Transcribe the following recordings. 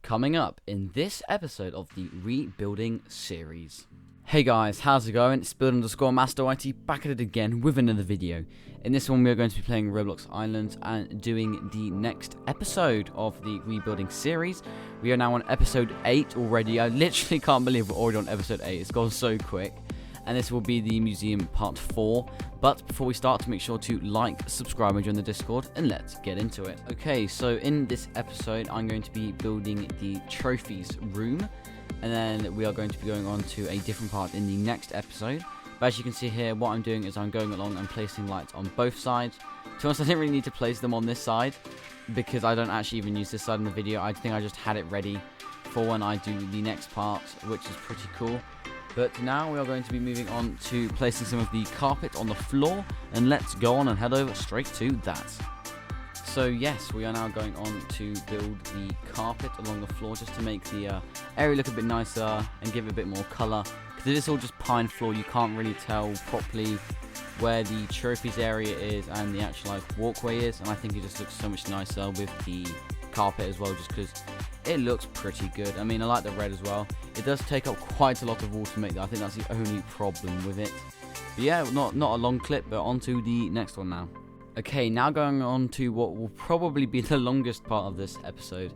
coming up in this episode of the Rebuilding series. Hey guys, how's it going? It's Build_Master back at it again with another video. In this one we are going to be playing Roblox Island and doing the next episode of the Rebuilding series. We are now on episode 8 already. I literally can't believe we're already on episode 8. It's gone so quick. And this will be the museum part 4. But before we start, make sure to like, subscribe, and join the Discord, and let's get into it. Okay, so in this episode, I'm going to be building the trophies room, and then we are going to be going on to a different part in the next episode. But as you can see here, what I'm doing is I'm going along and placing lights on both sides. To be honest, I didn't really need to place them on this side, because I don't actually even use this side in the video. I think I just had it ready for when I do the next part, which is pretty cool. But now we are going to be moving on to placing some of the carpet on the floor, and let's go on and head over straight to that. So yes, we are now going on to build the carpet along the floor just to make the area look a bit nicer and give it a bit more colour. Because it is all just pine floor, you can't really tell properly where the trophies area is and the actual walkway is, and I think it just looks so much nicer with the carpet as well, just because it looks pretty good. I mean, I like the red as well. It does take up quite a lot of wall to make that. I think that's the only problem with it. But yeah, not a long clip, but on to the next one now. Okay, now going on to what will probably be the longest part of this episode.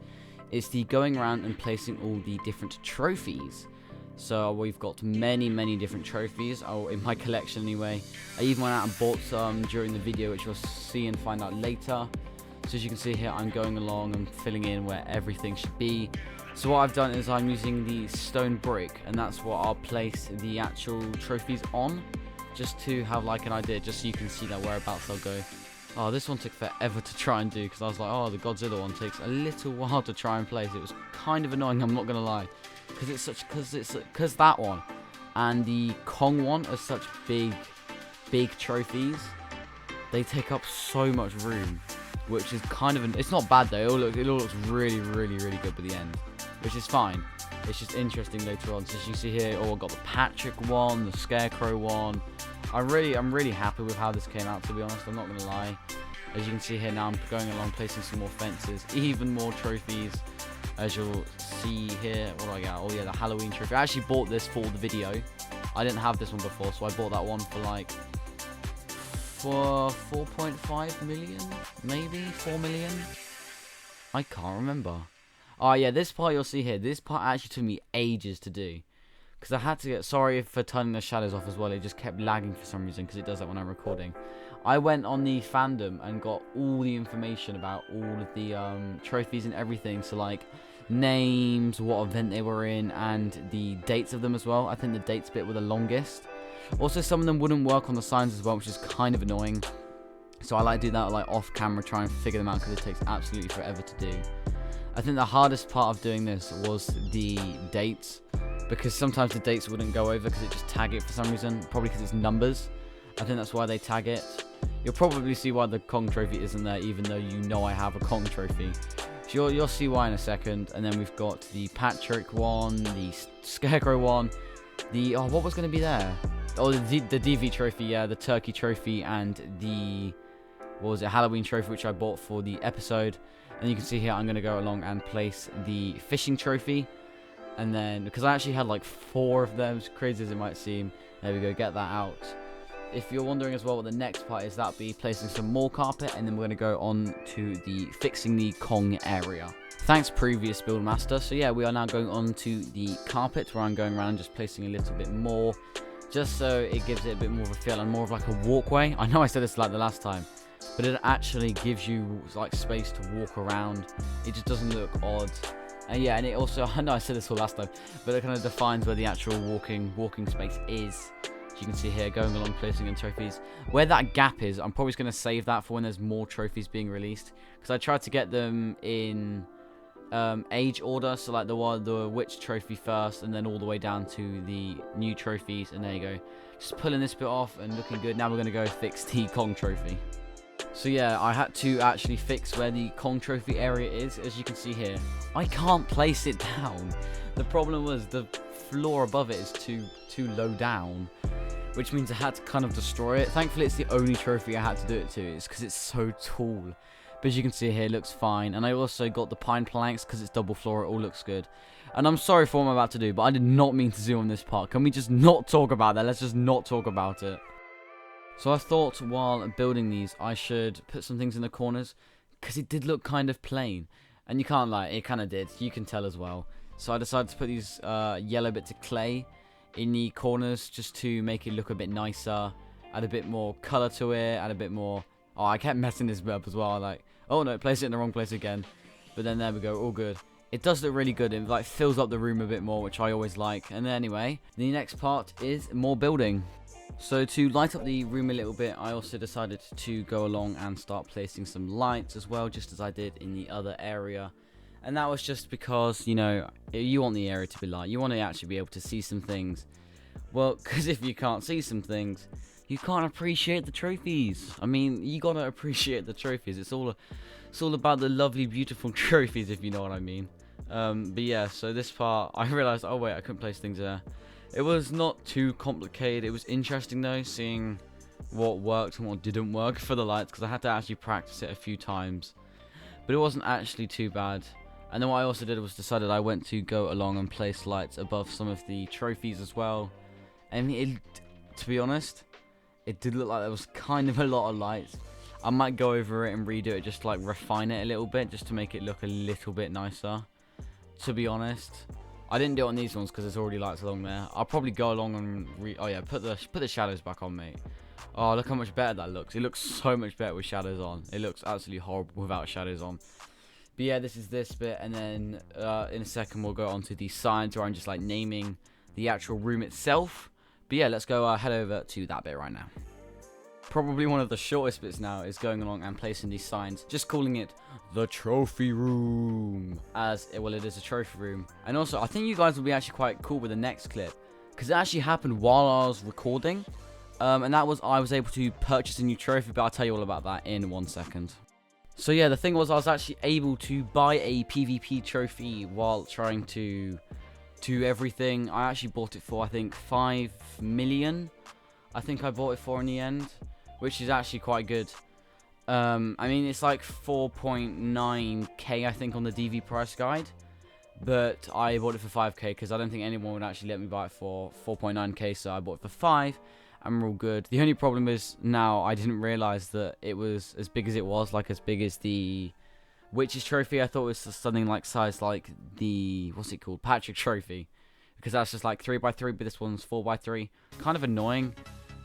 It's the going around and placing all the different trophies. So we've got many different trophies in my collection anyway. I even went out and bought some during the video, which you'll see and find out later. So as you can see here, I'm going along and filling in where everything should be. So what I've done is I'm using the stone brick, and that's what I'll place the actual trophies on, just to have like an idea, just so you can see that whereabouts they'll go. Oh, this one took forever to try and do, because I was like, oh, the Godzilla one takes a little while to try and place. It was kind of annoying, I'm not gonna lie, because that one and the Kong one are such big trophies. They take up so much room, which is kind of it's not bad though. It all looks really good by the end, which is fine. It's just interesting later on. So as you see here, oh, I've got the Patrick one, the Scarecrow one. I'm really happy with how this came out, to be honest. I'm not gonna lie. As you can see here now, I'm going along placing some more fences, even more trophies. As you'll see here, what do I got? Oh yeah, the Halloween trophy. I actually bought this for the video. I didn't have this one before, so I bought that one for like for 4.5 million, maybe 4 million. I can't remember. Oh yeah, this part you'll see here. This part actually took me ages to do, because I had to get, sorry for turning the shadows off as well. It just kept lagging for some reason, because it does that when I'm recording. I went on the fandom and got all the information about all of the trophies and everything. So like names, what event they were in, and the dates of them as well. I think the dates bit were the longest. Also, some of them wouldn't work on the signs as well, which is kind of annoying. So I like to do that like off camera, try and figure them out, because it takes absolutely forever to do. I think the hardest part of doing this was the dates, because sometimes the dates wouldn't go over because it just tag it for some reason, probably because it's numbers. I think that's why they tag it. You'll probably see why the Kong trophy isn't there, even though you know I have a Kong trophy. So you'll see why in a second. And then we've got the Patrick one, the Scarecrow one, the what was going to be there? Oh, the DV trophy, yeah, the Turkey trophy, and the Halloween trophy, which I bought for the episode. And you can see here, I'm going to go along and place the fishing trophy. And then, because I actually had like 4 of them, as crazy as it might seem, there we go, get that out. If you're wondering as well what the next part is, that'll be placing some more carpet, and then we're going to go on to the fixing the Kong area. Thanks, previous build master. So yeah, we are now going on to the carpet, where I'm going around just placing a little bit more, just so it gives it a bit more of a feel and more of like a walkway. I know I said this like the last time, but it actually gives you like space to walk around. It just doesn't look odd. And yeah, and it also, I know I said this all last time, but it kind of defines where the actual walking space is. As you can see here, going along placing in trophies. Where that gap is, I'm probably just going to save that for when there's more trophies being released, because I tried to get them in age order, so like the witch trophy first, and then all the way down to the new trophies. And there you go, just pulling this bit off and looking good. Now we're going to go fix the Kong trophy. So yeah, I had to actually fix where the Kong trophy area is. As you can see here, I can't place it down. The problem was the floor above it is too low down, which means I had to kind of destroy it. Thankfully, it's the only trophy I had to do it to. It's because it's so tall. But as you can see here, it looks fine. And I also got the pine planks because it's double floor. It all looks good. And I'm sorry for what I'm about to do, but I did not mean to zoom on this part. Can we just not talk about that? Let's just not talk about it. So I thought while building these, I should put some things in the corners because it did look kind of plain. And you can't lie, it kind of did. You can tell as well. So I decided to put these yellow bits of clay in the corners just to make it look a bit nicer. Add a bit more colour to it, add a bit more... Oh, I kept messing this bit up as well. Like, oh no, place it in the wrong place again. But then there we go, all good. It does look really good. It like fills up the room a bit more, which I always like. And then anyway, the next part is more building. So to light up the room a little bit, I also decided to go along and start placing some lights as well, just as I did in the other area. And that was just because, you know, you want the area to be light. You want to actually be able to see some things. Well, because if you can't see some things, you can't appreciate the trophies. I mean, you gotta appreciate the trophies. It's all about the lovely, beautiful trophies, if you know what I mean. But yeah, so this part, I realized, oh wait, I couldn't place things there. It was not too complicated. It was interesting though, seeing what worked and what didn't work for the lights, because I had to actually practice it a few times. But it wasn't actually too bad. And then what I also did was decided I went to go along and place lights above some of the trophies as well. And to be honest, it did look like there was kind of a lot of lights. I might go over it and redo it, just to like refine it a little bit, just to make it look a little bit nicer. To be honest, I didn't do it on these ones because there's already lights along there. I'll probably go along and oh yeah, put the shadows back on, mate. Oh, look how much better that looks. It looks so much better with shadows on. It looks absolutely horrible without shadows on. But yeah, this is this bit, and then in a second we'll go on to the signs where I'm just like naming the actual room itself. But yeah, let's go head over to that bit right now. Probably one of the shortest bits now is going along and placing these signs, just calling it the trophy room, as well it is a trophy room. And also I think you guys will be actually quite cool with the next clip, because it actually happened while I was recording, and that was I was able to purchase a new trophy, but I'll tell you all about that in 1 second. So yeah, the thing was I was actually able to buy a PvP trophy while trying to do everything. I actually bought it for I think 5 million. I think I bought it for in the end, which is actually quite good. I mean, it's like 4.9k I think on the DV price guide, but I bought it for 5k because I don't think anyone would actually let me buy it for 4.9k, so I bought it for 5. And we're all good. The only problem is now I didn't realize that it was as big as it was, like as big as the Witch's trophy. I thought it was something like size like the, what's it called, Patrick trophy, because that's just like 3x3, but this one's 4x3. Kind of annoying,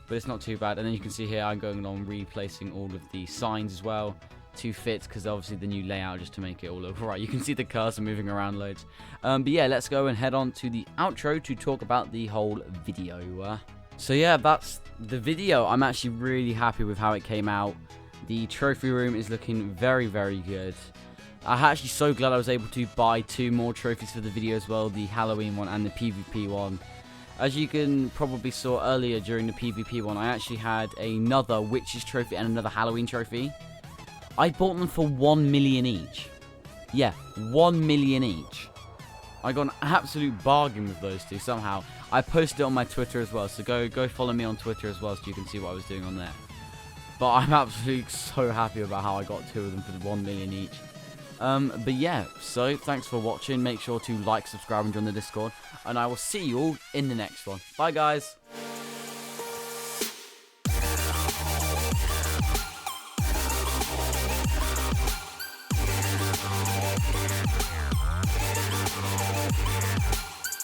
but it's not too bad. And then you can see here I'm going along replacing all of the signs as well to fit, because obviously the new layout, just to make it all look right. You can see the cursor moving around loads. But yeah, let's go and head on to the outro to talk about the whole video. So yeah, that's the video. I'm actually really happy with how it came out. The trophy room is looking very, very good. I'm actually so glad I was able to buy 2 more trophies for the video as well, the Halloween one and the PvP one. As you can probably saw earlier during the PvP one, I actually had another Witch's trophy and another Halloween trophy. I bought them for 1 million each. Yeah, 1 million each. I got an absolute bargain with those two somehow. I posted it on my Twitter as well, so go follow me on Twitter as well so you can see what I was doing on there. But I'm absolutely so happy about how I got 2 of them for 1 million each. But yeah, so thanks for watching. Make sure to like, subscribe and join the Discord, and I will see you all in the next one. Bye guys.